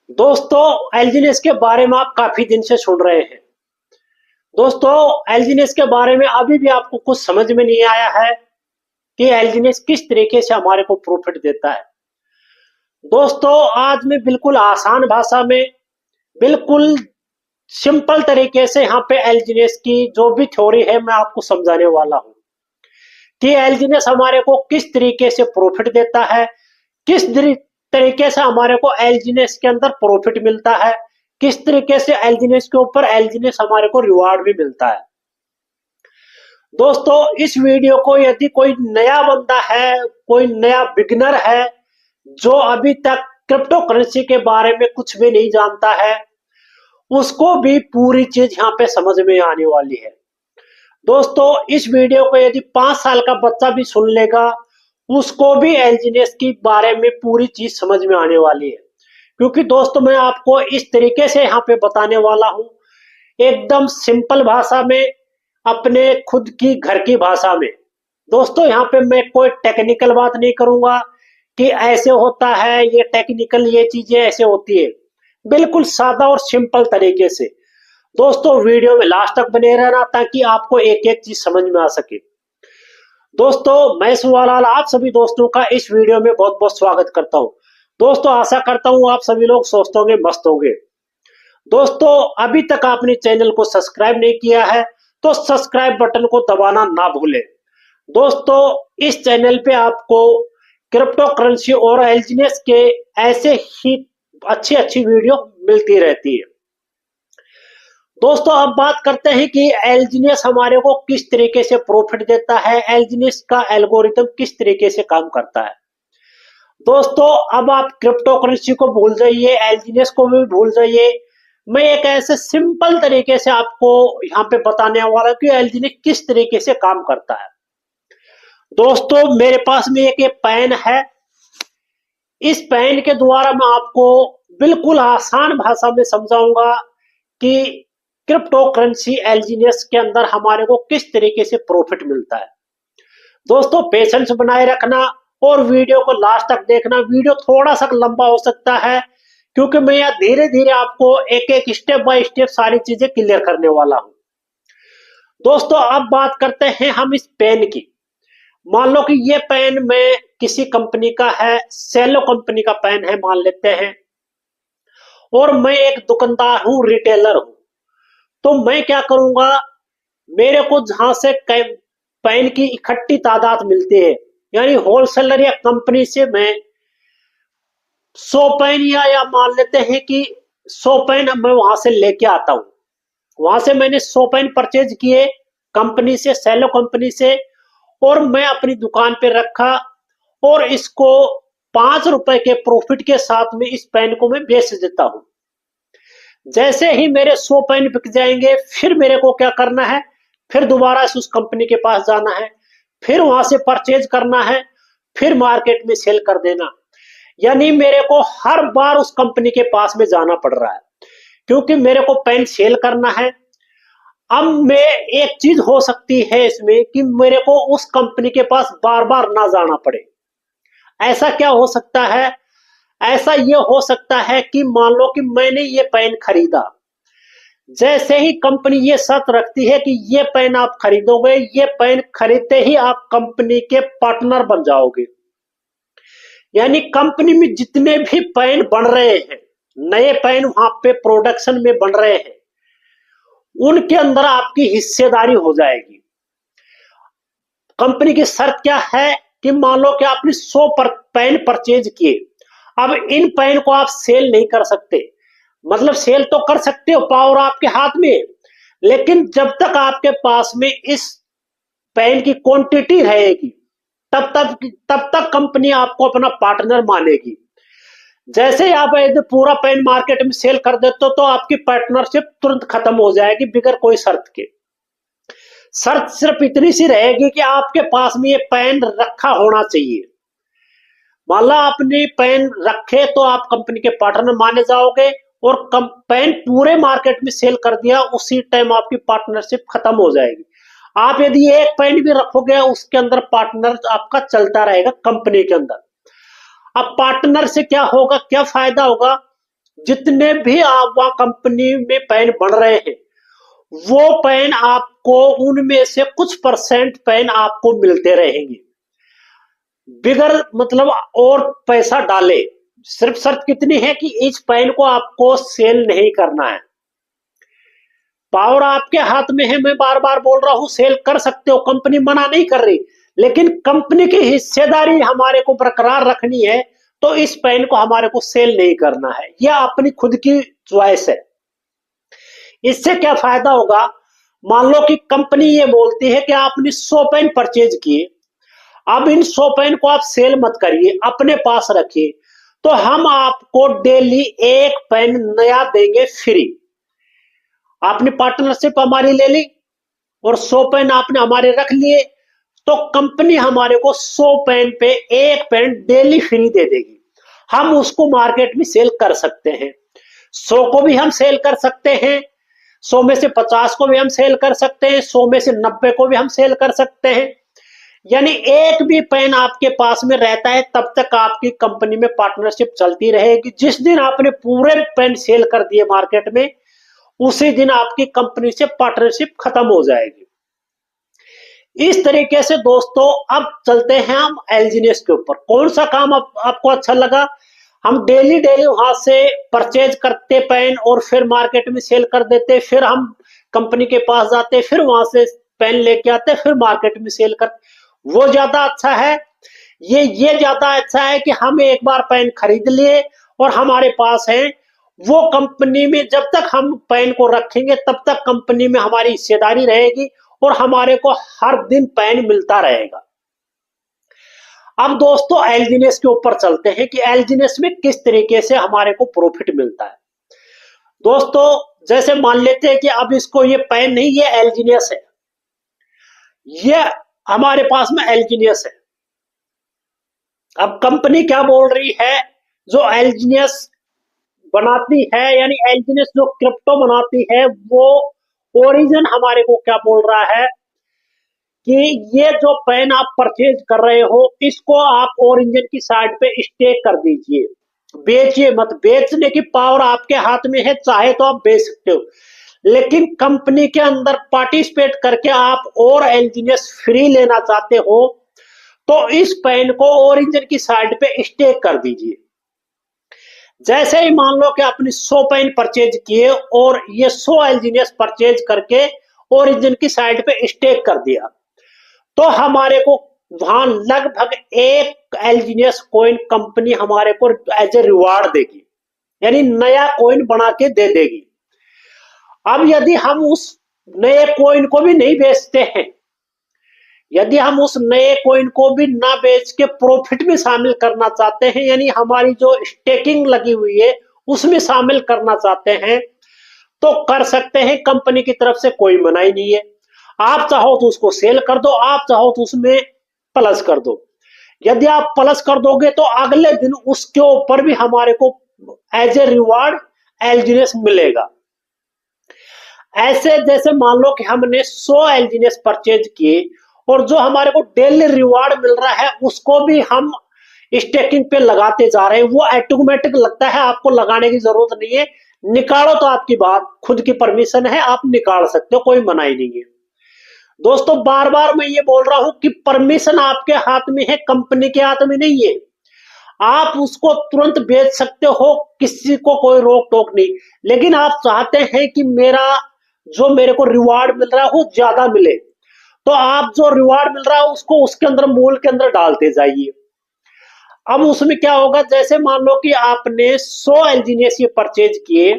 दोस्तों एलजीनेस के बारे में आप काफी दिन से सुन रहे हैं। दोस्तों एलजीनेस के बारे में अभी भी आपको कुछ समझ में नहीं आया है कि एलजीनेस किस तरीके से हमारे को प्रॉफिट देता है। दोस्तों आज मैं बिल्कुल आसान भाषा में, बिल्कुल सिंपल तरीके से यहाँ पे एलजीनेस की जो भी थ्योरी है मैं आपको समझाने वाला हूँ कि एलजीनेस हमारे को किस तरीके से प्रॉफिट देता है, किस तरीके से हमारे को एलजीनेस के अंदर प्रॉफिट मिलता है, किस तरीके से एलजीनेस के ऊपर एलजीनेस हमारे को रिवार्ड भी मिलता है। दोस्तों इस वीडियो को यदि कोई नया बंदा है, कोई नया बिगिनर है जो अभी तक क्रिप्टो करेंसी के बारे में कुछ भी नहीं जानता है, उसको भी पूरी चीज यहाँ पे समझ में आने वाली है। दोस्तों इस वीडियो को यदि 5 साल का बच्चा भी सुन लेगा, उसको भी एलजीनेस के बारे में पूरी चीज समझ में आने वाली है। क्योंकि दोस्तों मैं आपको इस तरीके से यहाँ पे बताने वाला हूँ, एकदम सिंपल भाषा में, अपने खुद की घर की भाषा में। दोस्तों यहाँ पे मैं कोई टेक्निकल बात नहीं करूंगा कि ऐसे होता है, ये टेक्निकल, ये चीजें ऐसे होती है। बिल्कुल सादा और सिंपल तरीके से। दोस्तों वीडियो में लास्ट तक बने रहना ताकि आपको एक एक चीज समझ में आ सके। दोस्तों मैं सुवालाल आप सभी दोस्तों का इस वीडियो में बहुत बहुत स्वागत करता हूं। दोस्तों आशा करता हूं आप सभी लोग स्वस्थ होंगे, मस्त होंगे। दोस्तों अभी तक आपने चैनल को सब्सक्राइब नहीं किया है तो सब्सक्राइब बटन को दबाना ना भूलें। दोस्तों इस चैनल पे आपको क्रिप्टो करेंसी और एलजीनेस के ऐसे ही अच्छी अच्छी वीडियो मिलती रहती है। दोस्तों अब बात करते हैं कि एलजीनेस हमारे को किस तरीके से प्रॉफिट देता है, एलजीनेस का एल्गोरिथम किस तरीके से काम करता है। दोस्तों अब आप क्रिप्टो करेंसी को भूल जाइए, एलजीनेस को भी भूल जाइए। मैं एक ऐसे सिंपल तरीके से आपको यहाँ पे बताने वाला हूँ कि एलजीनेस किस तरीके से काम करता है। दोस्तों मेरे पास में एक पेन है। इस पेन के द्वारा मैं आपको बिल्कुल आसान भाषा में समझाऊंगा कि क्रिप्टो करेंसी एलजीनेस के अंदर हमारे को किस तरीके से प्रॉफिट मिलता है। दोस्तों पेशेंस बनाए रखना और वीडियो को लास्ट तक देखना। वीडियो थोड़ा सा लंबा हो सकता है क्योंकि मैं यहाँ धीरे धीरे आपको एक एक स्टेप बाय स्टेप सारी चीजें क्लियर करने वाला हूं। दोस्तों अब बात करते हैं हम इस पेन की। मान लो कि ये पेन में किसी कंपनी का है, सेलो कंपनी का पेन है मान लेते हैं, और मैं एक दुकानदार हूं, रिटेलर हूं। तो मैं क्या करूंगा, मेरे को जहां से पेन की इकट्ठी तादाद मिलती है, यानी होलसेलर या कंपनी से मैं 100 पेन या मान लेते हैं कि 100 पेन मैं वहां से लेके आता हूं। वहां से मैंने 100 पेन परचेज किए कंपनी से, सेलो कंपनी से, और मैं अपनी दुकान पे रखा और इसको 5 रुपए के प्रॉफिट के साथ में इस पेन को मैं बेच देता हूं। जैसे ही मेरे 100 पेन बिक जाएंगे, फिर मेरे को क्या करना है, फिर दोबारा से उस कंपनी के पास जाना है, फिर वहां से परचेज करना है, फिर मार्केट में सेल कर देना। यानी मेरे को हर बार उस कंपनी के पास में जाना पड़ रहा है क्योंकि मेरे को पेन सेल करना है। अब मैं एक चीज हो सकती है इसमें कि मेरे को उस कंपनी के पास बार बार ना जाना पड़े। ऐसा क्या हो सकता है, ऐसा ये हो सकता है कि मान लो कि मैंने ये पेन खरीदा, जैसे ही कंपनी ये शर्त रखती है कि ये पेन आप खरीदोगे, ये पेन खरीदते ही आप कंपनी के पार्टनर बन जाओगे। यानी कंपनी में जितने भी पेन बन रहे हैं, नए पेन वहां पे प्रोडक्शन में बन रहे हैं, उनके अंदर आपकी हिस्सेदारी हो जाएगी। कंपनी की शर्त क्या है कि मान लो कि आपने 100 पेन परचेज किए, अब इन पेन को आप सेल नहीं कर सकते। मतलब सेल तो कर सकते हो, पावर आपके हाथ में, लेकिन जब तक आपके पास में इस पेन की क्वांटिटी रहेगी तब तक कंपनी आपको अपना पार्टनर मानेगी। जैसे ही आप यदि पूरा पेन मार्केट में सेल कर देते हो तो आपकी पार्टनरशिप तुरंत खत्म हो जाएगी बिगर कोई शर्त के। शर्त सिर्फ इतनी सी रहेगी कि आपके पास में ये पेन रखा होना चाहिए। मान लो आपने पेन रखे तो आप कंपनी के पार्टनर माने जाओगे, और पेन पूरे मार्केट में सेल कर दिया, उसी टाइम आपकी पार्टनरशिप खत्म हो जाएगी। आप यदि एक पेन भी रखोगे उसके अंदर पार्टनर आपका चलता रहेगा कंपनी के अंदर। अब पार्टनर से क्या होगा, क्या फायदा होगा, जितने भी आप वहां कंपनी में पैन बन रहे हैं, वो पैन आपको उनमें से कुछ परसेंट पैन आपको मिलते रहेंगे, बिगर मतलब और पैसा डाले। सिर्फ शर्त कितनी है कि इस पैन को आपको सेल नहीं करना है। पावर आपके हाथ में है, मैं बार बार बोल रहा हूं, सेल कर सकते हो, कंपनी मना नहीं कर रही, लेकिन कंपनी की हिस्सेदारी हमारे को बरकरार रखनी है, तो इस पेन को हमारे को सेल नहीं करना है। यह अपनी खुद की चॉइस है। इससे क्या फायदा होगा, मान लो कि कंपनी ये बोलती है कि आपने 100 पेन परचेज किए, अब इन 100 पेन को आप सेल मत करिए, अपने पास रखिए, तो हम आपको डेली एक पेन नया देंगे फ्री। आपने पार्टनरशिप हमारी ले ली और 100 पेन आपने हमारे रख लिए, तो कंपनी हमारे को 100 पेन पे एक पेन डेली फ्री दे देगी। हम उसको मार्केट में सेल कर सकते हैं। 100 को भी हम सेल कर सकते हैं, 100 में से 50 को भी हम सेल कर सकते हैं, 100 में से 90 को भी हम सेल कर सकते हैं। यानी एक भी पेन आपके पास में रहता है तब तक आपकी कंपनी में पार्टनरशिप चलती रहेगी। जिस दिन आपने पूरे पेन सेल कर दिए मार्केट में, उसी दिन आपकी कंपनी से पार्टनरशिप खत्म हो जाएगी। इस तरीके से दोस्तों अब चलते हैं हम एलजीनेस के ऊपर। कौन सा काम आपको अच्छा लगा? हम डेली डेली वहां से परचेज करते पेन और फिर मार्केट में सेल कर देते, फिर हम कंपनी के पास जाते, फिर वहां से पेन लेके आते, फिर मार्केट में सेल कर, वो ज्यादा अच्छा है? ये ज्यादा अच्छा है कि हम एक बार पेन खरीद लिए और हमारे पास है, वो कंपनी में जब तक हम पेन को रखेंगे तब तक कंपनी में हमारी हिस्सेदारी रहेगी और हमारे को हर दिन पेन मिलता रहेगा। अब दोस्तों एलजीनेस के ऊपर चलते हैं कि एलजीनेस में किस तरीके से हमारे को प्रॉफिट मिलता है। दोस्तों जैसे मान लेते हैं कि अब इसको ये पेन नहीं, ये एलजीनेस है, ये हमारे पास में एलजीनेस है। अब कंपनी क्या बोल रही है, जो एलजीनेस बनाती है, यानी एलजीनेस जो क्रिप्टो बनाती है, वो ओरिजिन हमारे को क्या बोल रहा है कि ये जो पेन आप परचेज कर रहे हो, इसको आप ओरिजिन की साइड पे स्टेक कर दीजिए, बेचिए मत। बेचने की पावर आपके हाथ में है, चाहे तो आप बेच सकते हो, लेकिन कंपनी के अंदर पार्टिसिपेट करके आप और एलजीनेस फ्री लेना चाहते हो, तो इस पेन को ओरिजिन की साइड पे स्टेक कर दीजिए। जैसे ही मान लो कि आपने 100 पेन परचेज किए और ये 100 एलजीनेस परचेज करके ओरिजिन की साइड पे स्टेक कर दिया, तो हमारे को वहां लगभग एक एलजीनेस कॉइन कंपनी हमारे को एज ए रिवार्ड देगी, यानी नया कॉइन बना के दे देगी। अब यदि हम उस नए कॉइन को भी नहीं बेचते हैं, यदि हम उस नए कॉइन को भी ना बेच के प्रॉफिट में शामिल करना चाहते हैं, यानी हमारी जो स्टेकिंग लगी हुई है उसमें शामिल करना चाहते हैं, तो कर सकते हैं। कंपनी की तरफ से कोई मनाही नहीं है। आप चाहो तो उसको सेल कर दो, आप चाहो तो उसमें प्लस कर दो। यदि आप प्लस कर दोगे तो अगले दिन उसके ऊपर भी हमारे को एज ए रिवार्ड एलजीनेस मिलेगा। ऐसे जैसे मान लो कि हमने 100 एलजीनेस परचेज किए और जो हमारे को डेली रिवार्ड मिल रहा है उसको भी हम स्टेकिंग पे लगाते जा रहे हैं, वो ऑटोमेटिक लगता है, आपको लगाने की जरूरत नहीं है। निकालो तो आपकी बात, खुद की परमिशन है, आप निकाल सकते हो, कोई मनाही नहीं है। दोस्तों बार बार मैं ये बोल रहा हूं कि परमिशन आपके हाथ में है, कंपनी के हाथ में नहीं है। आप उसको तुरंत बेच सकते हो, किसी को कोई रोक टोक नहीं, लेकिन आप चाहते हैं कि मेरे को रिवार्ड मिल रहा है वो ज्यादा मिले, तो आप जो रिवार्ड मिल रहा है उसको उसके अंदर मूल के अंदर डालते जाइए। अब उसमें क्या होगा, जैसे मान लो कि आपने 100 एलजीनेस ये परचेज किए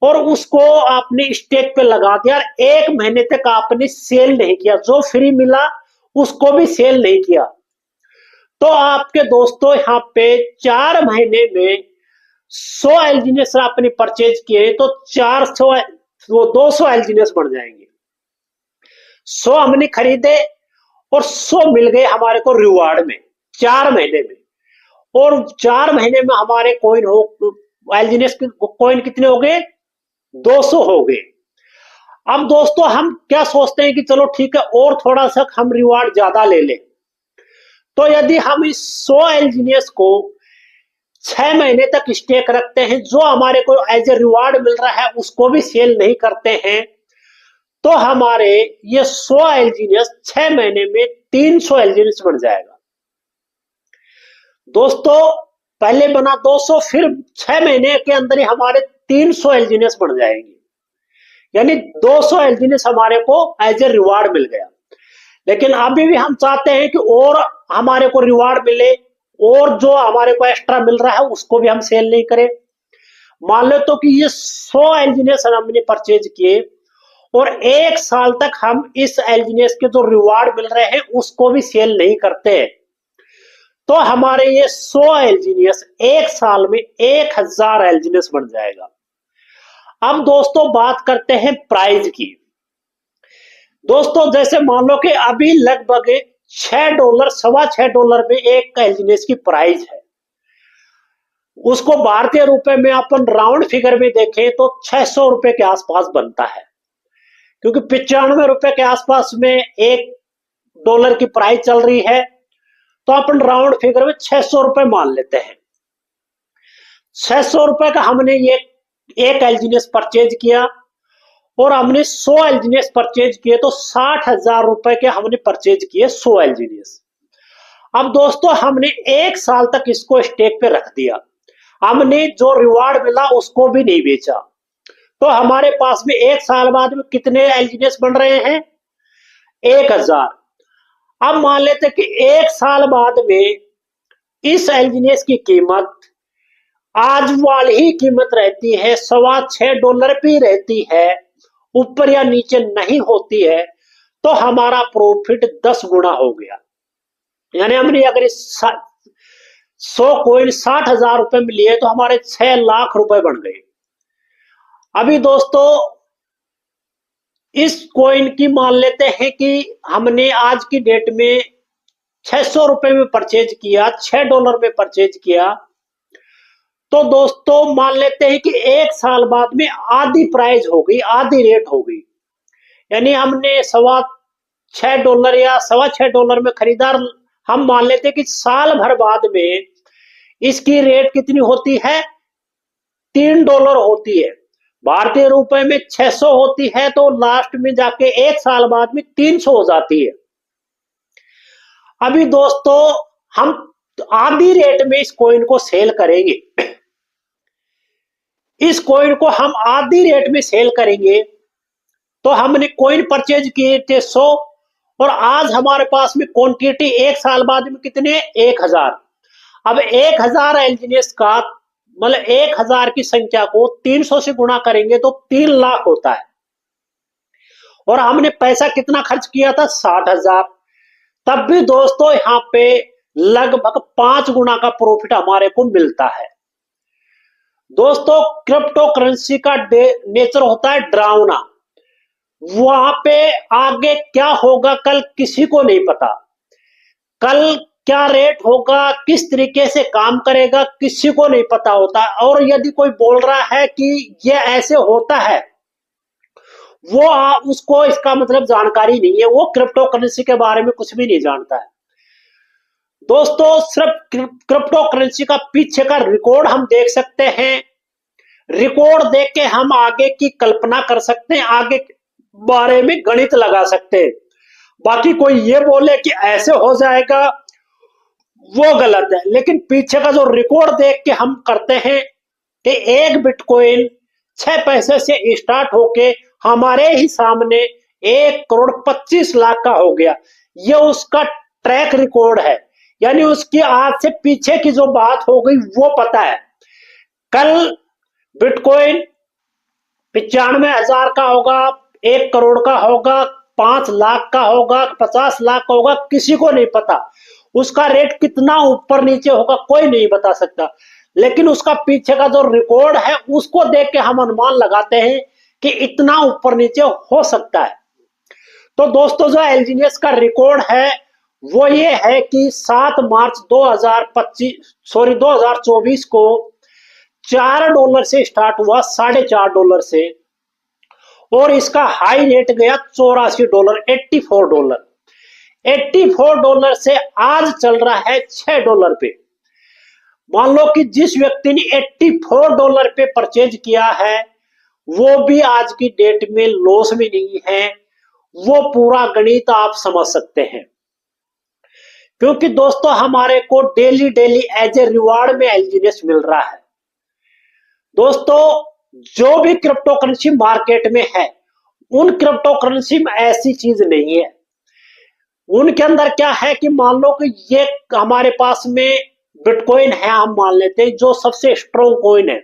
और उसको आपने स्टेक पे लगा दिया, 1 महीने तक आपने सेल नहीं किया, जो फ्री मिला उसको भी सेल नहीं किया, तो आपके दोस्तों यहाँ पे 4 महीने में 100 एलजीनेस आपने परचेज किए तो 400 वो 200 एलजीनेस बढ़ जाएंगे। 100 हमने खरीदे और 100 मिल गए हमारे को रिवार्ड में 4 महीने में, और 4 महीने में हमारे कॉइन हो एलजीनेस कॉइन कितने हो गए, 200 हो गए। अब दोस्तों हम क्या सोचते हैं कि चलो ठीक है और थोड़ा सा हम रिवार्ड ज्यादा ले लें, तो यदि हम इस 100 एलजीनेस को 6 महीने तक स्टेक रखते हैं, जो हमारे को एज ए रिवार्ड मिल रहा है उसको भी सेल नहीं करते हैं, तो हमारे ये 100 एलजीनियस 6 महीने में 300 एलजीनियस बन जाएगा। दोस्तों पहले बना 200, फिर 6 महीने के अंदर ही हमारे 300 एलजीनियस बन जाएंगे, यानी 200 एलजीनियस हमारे को एज ए रिवार्ड मिल गया। लेकिन अभी भी हम चाहते हैं कि और हमारे को रिवार्ड मिले, और जो हमारे को एक्स्ट्रा मिल रहा है उसको भी हम सेल नहीं करें। मान लो तो कि ये 100 एलजीनियस हमने परचेज किए और 1 साल तक हम इस एलजीनियस के जो रिवार्ड मिल रहे हैं उसको भी सेल नहीं करते, तो हमारे ये 100 एलजीनियस 1 साल में 1000 एलजीनियस बन जाएगा। अब दोस्तों बात करते हैं प्राइस की। दोस्तों जैसे मान लो कि अभी लगभग $6, $6.25 में एक एलजीनियस की प्राइस है, उसको भारतीय रुपए में अपन राउंड फिगर में देखें तो 600 रुपए के आसपास बनता है, क्योंकि 95 रुपए के आसपास में $1 की प्राइस चल रही है, तो अपन राउंड फिगर में 600 रुपए मान लेते हैं। 600 रुपए का हमने ये एक एलजीनियस परचेज किया और हमने 100 एलजीनियस परचेज किए, तो 60,000 रुपए के हमने परचेज किए 100 एलजीनियस। अब दोस्तों हमने 1 साल तक इसको स्टेक पे रख दिया, हमने जो रिवार्ड मिला उसको भी नहीं बेचा, तो हमारे पास में 1 साल बाद में कितने एलजीनियस बन रहे हैं? 1000। अब मान लेते कि 1 साल बाद में इस एलजीनियस की कीमत आज वाली ही कीमत रहती है, $6.25 भी रहती है, ऊपर या नीचे नहीं होती है, तो हमारा प्रॉफिट 10 गुना हो गया। यानी हमने अगर 100 कोइन 60,000 रुपए में लिए तो हमारे 6 लाख रुपए बन गए। अभी दोस्तों इस कॉइन की मान लेते हैं कि हमने आज की डेट में 600 रुपए में परचेज किया, $6 में परचेज किया, तो दोस्तों मान लेते हैं कि 1 साल बाद में आधी प्राइस हो गई, आधी रेट हो गई, यानी हमने $6.25 या $6.25 में खरीदा, हम मान लेते हैं कि साल भर बाद में इसकी रेट कितनी होती है? $3 होती है। भारतीय रुपए में 600 होती है, तो लास्ट में जाके 1 साल बाद में 300 हो जाती है। अभी दोस्तों हम आधी रेट में इस कॉइन को सेल करेंगे, इस कॉइन को हम आधी रेट में सेल करेंगे, तो हमने कॉइन परचेज किए थे 100 और आज हमारे पास में क्वांटिटी 1 साल बाद में कितने? 1000। अब 1000 एलजीनियस का मतलब 1000 की संख्या को 300 से गुणा करेंगे तो 3 लाख होता है, और हमने पैसा कितना खर्च किया था? 60,000। तब भी दोस्तों यहाँ पे लगभग 5 गुना का प्रॉफिट हमारे को मिलता है। दोस्तों क्रिप्टो करेंसी का नेचर होता है डरावना, वहां पे आगे क्या होगा कल किसी को नहीं पता, कल क्या रेट होगा, किस तरीके से काम करेगा किसी को नहीं पता होता। और यदि कोई बोल रहा है कि ये ऐसे होता है, वो उसको इसका मतलब जानकारी नहीं है, वो क्रिप्टो करेंसी के बारे में कुछ भी नहीं जानता है। दोस्तों सिर्फ क्रिप्टो करेंसी का पीछे का रिकॉर्ड हम देख सकते हैं, रिकॉर्ड देख के हम आगे की कल्पना कर सकते हैं, आगे बारे में गणित लगा सकते हैं। बाकी कोई ये बोले कि ऐसे हो जाएगा, वो गलत है। लेकिन पीछे का जो रिकॉर्ड देख के हम करते हैं कि एक बिटकॉइन 6 पैसे से स्टार्ट होके हमारे ही सामने 1,25,00,000 का हो गया, ये उसका ट्रैक रिकॉर्ड है। यानी उसकी आज से पीछे की जो बात हो गई वो पता है। कल बिटकॉइन 95,000 का होगा, 1 करोड़ का होगा, 5 लाख का होगा, 50 लाख का होगा, किसी को नहीं पता। उसका रेट कितना ऊपर नीचे होगा कोई नहीं बता सकता, लेकिन उसका पीछे का जो रिकॉर्ड है उसको देख के हम अनुमान लगाते हैं कि इतना ऊपर नीचे हो सकता है। तो दोस्तों जो एलजीनियस का रिकॉर्ड है वो ये है कि 7 मार्च 2024 को $4 से स्टार्ट हुआ, $4.5 से, और इसका हाई रेट गया $84, $84। $84 से आज चल रहा है $6 पे। मान लो कि जिस व्यक्ति ने $84 पे परचेज किया है वो भी आज की डेट में लॉस में नहीं है। वो पूरा गणित आप समझ सकते हैं, क्योंकि दोस्तों हमारे को daily daily as a reward में एलजीएस मिल रहा है। दोस्तों जो भी क्रिप्टो करेंसी मार्केट में है उन क्रिप्टो करेंसी में ऐसी चीज नहीं है। उनके अंदर क्या है कि मान लो कि ये हमारे पास में बिटकॉइन है, हम मान लेते हैं जो सबसे स्ट्रॉन्ग कॉइन है,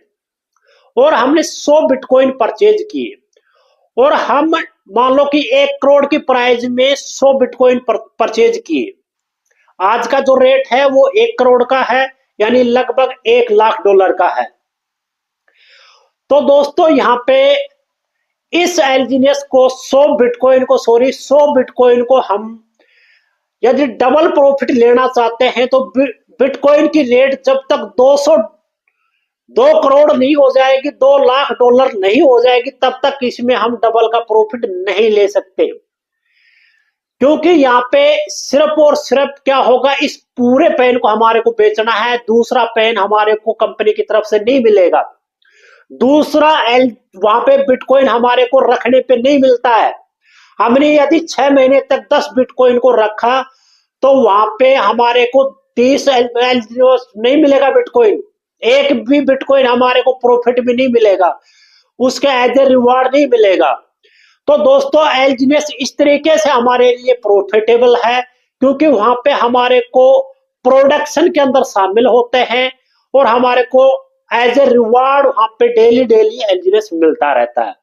और हमने 100 बिटकॉइन परचेज किए और हम मान लो कि 1 करोड़ की प्राइस में 100 बिटकॉइन परचेज किए। आज का जो रेट है वो 1 करोड़ का है, यानी लगभग $1 लाख का है। तो दोस्तों यहाँ पे इस एलजीएस को 100 बिटकॉइन को हम यदि डबल प्रॉफिट लेना चाहते हैं तो बिटकॉइन की रेट जब तक 2 करोड़ नहीं हो जाएगी, $2 लाख नहीं हो जाएगी, तब तक इसमें हम डबल का प्रॉफिट नहीं ले सकते। क्योंकि यहाँ पे सिर्फ और सिर्फ क्या होगा, इस पूरे पेन को हमारे को बेचना है, दूसरा पेन हमारे को कंपनी की तरफ से नहीं मिलेगा, दूसरा वहां पे बिटकॉइन हमारे को रखने पे नहीं मिलता है। हमने यदि 6 महीने तक 10 बिटकॉइन को रखा तो वहां पे हमारे को 30 नहीं मिलेगा बिटकॉइन, एक भी बिटकॉइन हमारे को प्रॉफिट में नहीं मिलेगा, उसका एज ए रिवार्ड नहीं मिलेगा। तो दोस्तों एलजीएस इस तरीके से हमारे लिए प्रॉफिटेबल है, क्योंकि वहां पे हमारे को प्रोडक्शन के अंदर शामिल होते हैं और हमारे को एज ए रिवार्ड वहां पे डेली डेली एलजीएस मिलता रहता है।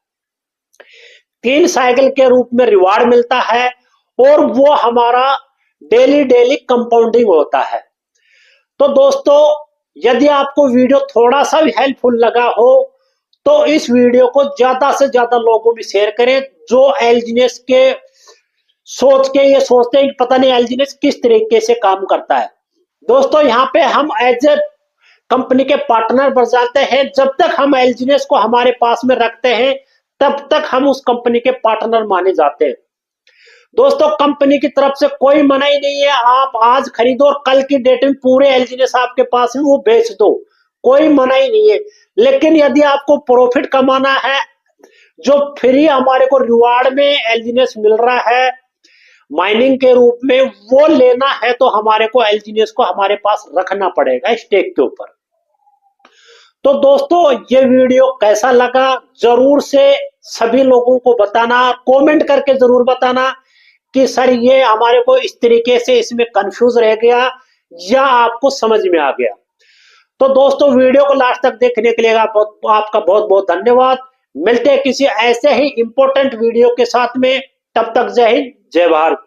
3 साइकिल के रूप में रिवार्ड मिलता है और वो हमारा डेली डेली कंपाउंडिंग होता है। तो दोस्तों यदि आपको वीडियो थोड़ा सा भी हेल्पफुल लगा हो तो इस वीडियो को ज्यादा से ज्यादा लोगों में शेयर करें जो एलजीएस के सोच के ये सोचते हैं कि पता नहीं एलजीएस किस तरीके से काम करता है। दोस्तों यहाँ पे हम एज ए कंपनी के पार्टनर बन जाते हैं। जब तक हम एलजीएस को हमारे पास में रखते हैं तब तक हम उस कंपनी के पार्टनर माने जाते हैं। दोस्तों कंपनी की तरफ से कोई मनाही नहीं है, आप आज खरीदो और कल की डेट में पूरे एलजीएस आपके पास में वो बेच दो, कोई मनाही नहीं है। लेकिन यदि आपको प्रॉफिट कमाना है, जो फ्री हमारे को रिवार्ड में एलजीएस मिल रहा है माइनिंग के रूप में, वो लेना है तो हमारे को एलजीएस को हमारे पास रखना पड़ेगा स्टेक के ऊपर। तो दोस्तों ये वीडियो कैसा लगा जरूर से सभी लोगों को बताना, कमेंट करके जरूर बताना कि सर ये हमारे को इस तरीके से इसमें कंफ्यूज रह गया या आपको समझ में आ गया। तो दोस्तों वीडियो को लास्ट तक देखने के लिए आपका बहुत बहुत धन्यवाद। मिलते हैं किसी ऐसे ही इंपॉर्टेंट वीडियो के साथ में, तब तक जय हिंद जय भारत।